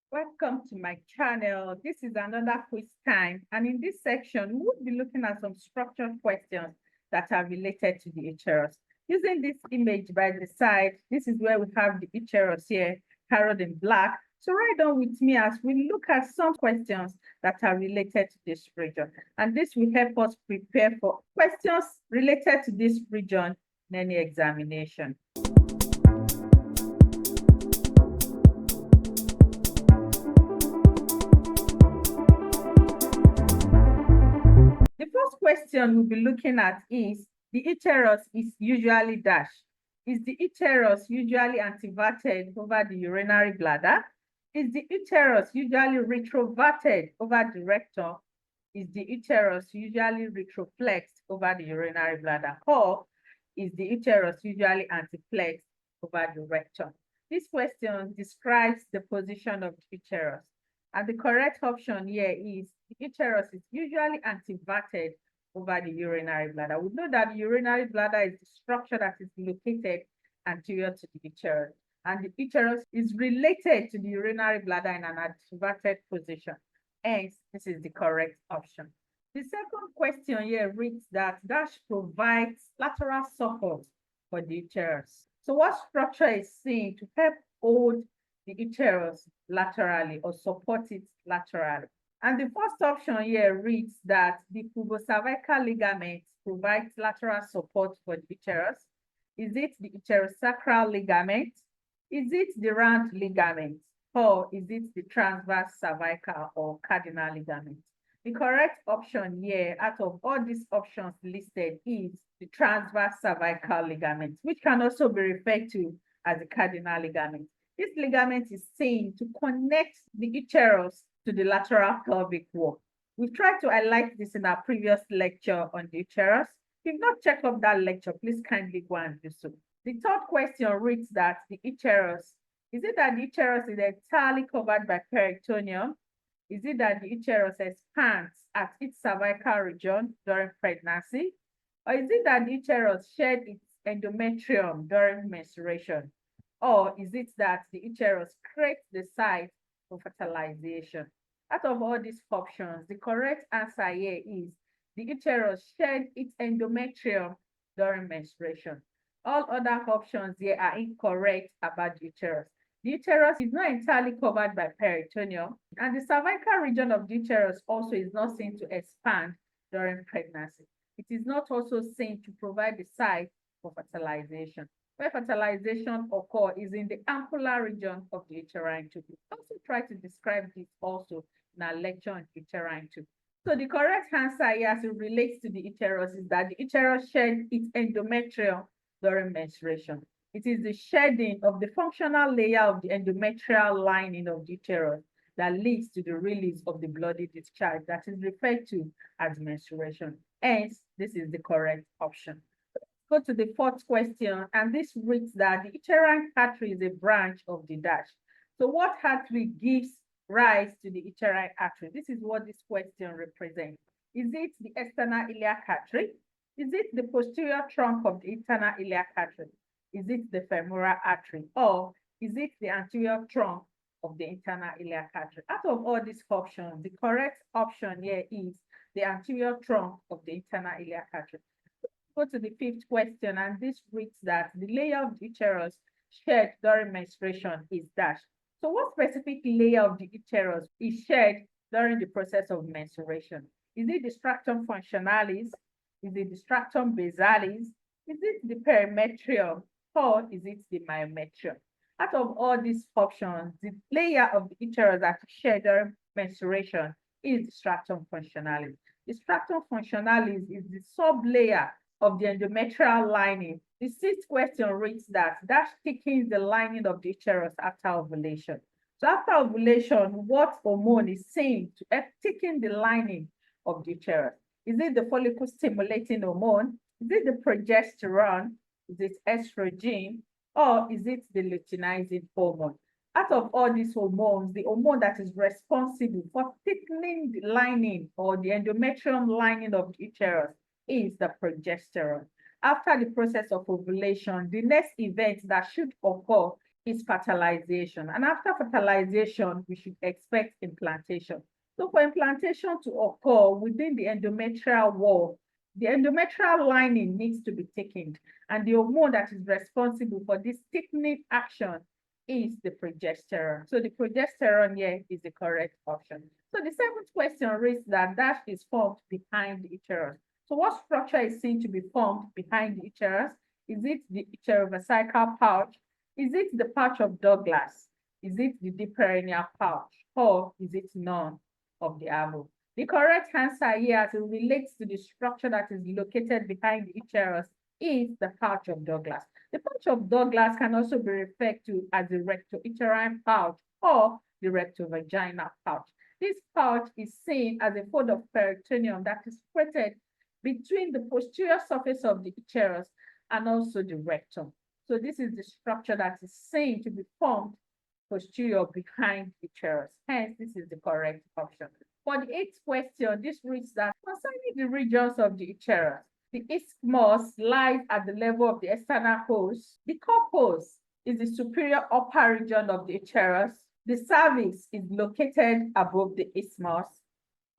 Welcome to my channel. This is another quiz time, and in this section, we will be looking at some structured questions that are related to the uterus. Using this image by the side, this is where we have the uterus here, colored in black. So write down with me as we look at some questions that are related to this region. And this will help us prepare for questions related to this region in any examination. The first question we'll be looking at is, the uterus is usually dash. Is the uterus usually anteverted over the urinary bladder? Is the uterus usually retroverted over the rectum? Is the uterus usually retroflexed over the urinary bladder? Or is the uterus usually anteflexed over the rectum? This question describes the position of the uterus. And the correct option here is the uterus is usually anteverted over the urinary bladder. We know that the urinary bladder is the structure that is located anterior to the uterus. And the uterus is related to the urinary bladder in an anteverted position. Hence, this is the correct option. The second question here reads that dash provides lateral support for the uterus. So what structure is seen to help hold the uterus laterally or support it laterally? And the first option here reads that the pubocervical ligament provides lateral support for the uterus. Is it the uterosacral ligament? Is it the round ligament? Or is it the transverse cervical or cardinal ligament? The correct option here out of all these options listed is the transverse cervical ligament, which can also be referred to as the cardinal ligament. This ligament is seen to connect the uterus to the lateral pelvic wall. We've tried to highlight this in our previous lecture on the uterus. If you've not checked out that lecture, please kindly go and do so. The third question reads that the uterus, is it that the uterus is entirely covered by peritoneum? Is it that the uterus expands at its cervical region during pregnancy? Or is it that the uterus shed its endometrium during menstruation? Or is it that the uterus creates the site for fertilization? Out of all these options, the correct answer here is the uterus shed its endometrium during menstruation. All other options here are incorrect about the uterus. The uterus is not entirely covered by peritoneum, and the cervical region of the uterus also is not seen to expand during pregnancy. It is not also seen to provide the site for fertilization. Where fertilization occurs is in the ampullar region of the uterine tube. We also try to describe this also in our lecture on uterine tube. So the correct answer here as it relates to the uterus is that the uterus sheds its endometrium during menstruation. It is the shedding of the functional layer of the endometrial lining of the uterus that leads to the release of the bloody discharge that is referred to as menstruation. Hence, this is the correct option. Go to the fourth question, and this reads that the uterine artery is a branch of the dash. So what artery gives rise to the uterine artery? This is what this question represents. Is it the external iliac artery? Is it the posterior trunk of the internal iliac artery? Is it the femoral artery? Or is it the anterior trunk of the internal iliac artery? Out of all these options, the correct option here is the anterior trunk of the internal iliac artery. Go to the fifth question, and this reads that the layer of the uterus shed during menstruation is dash. So what specific layer of the uterus is shed during the process of menstruation? Is it the stratum functionalis? Is it the stratum basalis? Is it the perimetrium? Or is it the myometrium? Out of all these options, the layer of the uterus that is shed during menstruation is the stratum functionalis. The stratum functionalis is the sublayer of the endometrial lining. The sixth question reads that dash thickens the lining of the uterus after ovulation. So after ovulation, what hormone is seen to help thicken the lining of the uterus? Is it the follicle stimulating hormone? Is it the progesterone? Is it estrogen? Or is it the luteinizing hormone? Out of all these hormones, the hormone that is responsible for thickening the lining or the endometrium lining of the uterus is the progesterone. After the process of ovulation, the next event that should occur is fertilization. And after fertilization, we should expect implantation. So for implantation to occur within the endometrial wall, the endometrial lining needs to be thickened, and the hormone that is responsible for this thickening action is the progesterone. So the progesterone here is the correct option. So the seventh question reads that dash is formed behind the uterus. So what structure is seen to be formed behind the uterus? Is it the uterovesical pouch? Is it the pouch of Douglas? Is it the deep perineal pouch? Or is it none of the above? The correct answer here as it relates to the structure that is located behind the uterus is the pouch of Douglas. The pouch of Douglas can also be referred to as the rectouterine pouch or the rectovaginal pouch. This pouch is seen as a fold of peritoneum that is situated between the posterior surface of the uterus and also the rectum. So this is the structure that is seen to be formed posterior behind the uterus. Hence, this is the correct option. For the eighth question, this reads that concerning the regions of the uterus, the isthmus lies at the level of the external host. The corpus is the superior upper region of the uterus. The cervix is located above the isthmus.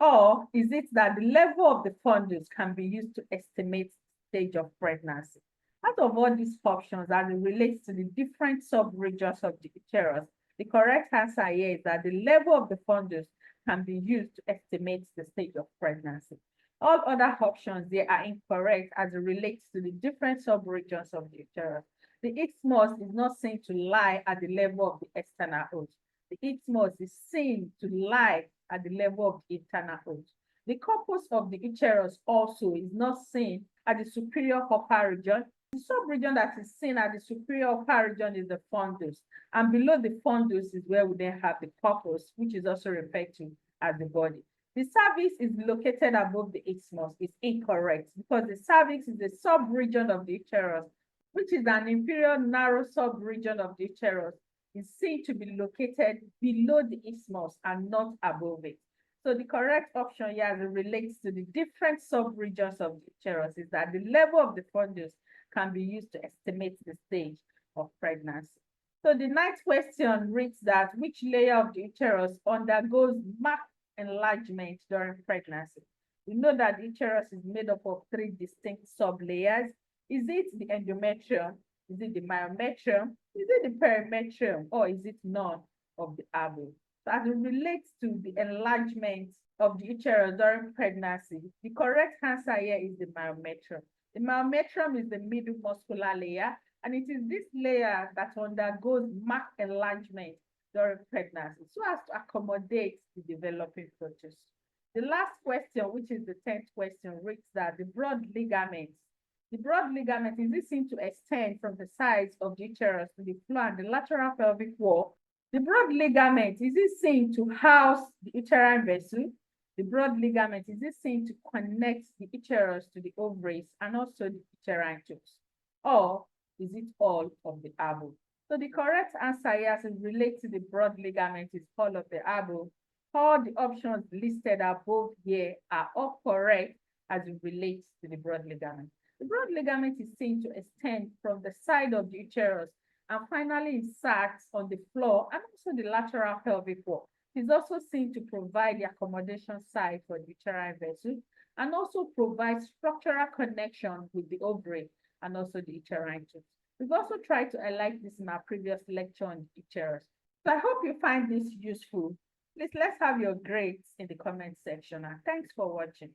Or is it that the level of the fundus can be used to estimate the stage of pregnancy? Out of all these options as it relates to the different sub-regions of the uterus, the correct answer here is that the level of the fundus can be used to estimate the stage of pregnancy. All other options they are incorrect as it relates to the different sub-regions of the uterus. The isthmus is not seen to lie at the level of the external host. The isthmus is seen to lie at the level of the internal host. The corpus of the uterus also is not seen at the superior upper region. The sub-region that is seen at the superior upper region is the fundus, and below the fundus is where we then have the corpus, which is also referred to as the body. The cervix is located above the isthmus. It's incorrect because the cervix is a sub-region of the uterus, which is an inferior narrow sub-region of the uterus. Is seen to be located below the isthmus and not above it. So the correct option here as it relates to the different sub-regions of the uterus is that the level of the fundus can be used to estimate the stage of pregnancy. So the ninth question reads that which layer of the uterus undergoes marked enlargement during pregnancy? We know that the uterus is made up of three distinct sublayers. Is it the endometrium? Is it the myometrium? Is it the perimetrium? Or is it none of the above? So as it relates to the enlargement of the uterus during pregnancy, the correct answer here is the myometrium. The myometrium is the middle muscular layer, and it is this layer that undergoes marked enlargement during pregnancy so as to accommodate the developing fetus. The last question, which is the 10th question, reads that the broad ligaments. The broad ligament is it seen to extend from the sides of the uterus to the floor and the lateral pelvic wall. The broad ligament is it seen to house the uterine vessel. The broad ligament is it seen to connect the uterus to the ovaries and also the uterine tubes. Or is it all of the above? So the correct answer here as it relates to the broad ligament is all of the above. All the options listed above here are all correct as it relates to the broad ligament. The broad ligament is seen to extend from the side of the uterus and finally inserts on the floor and also the lateral pelvic wall. It is also seen to provide the accommodation site for the uterine vessel and also provide structural connection with the ovary and also the uterine tubes. We've also tried to highlight this in our previous lecture on the uterus. So I hope you find this useful. Please let's have your grades in the comment section, and thanks for watching.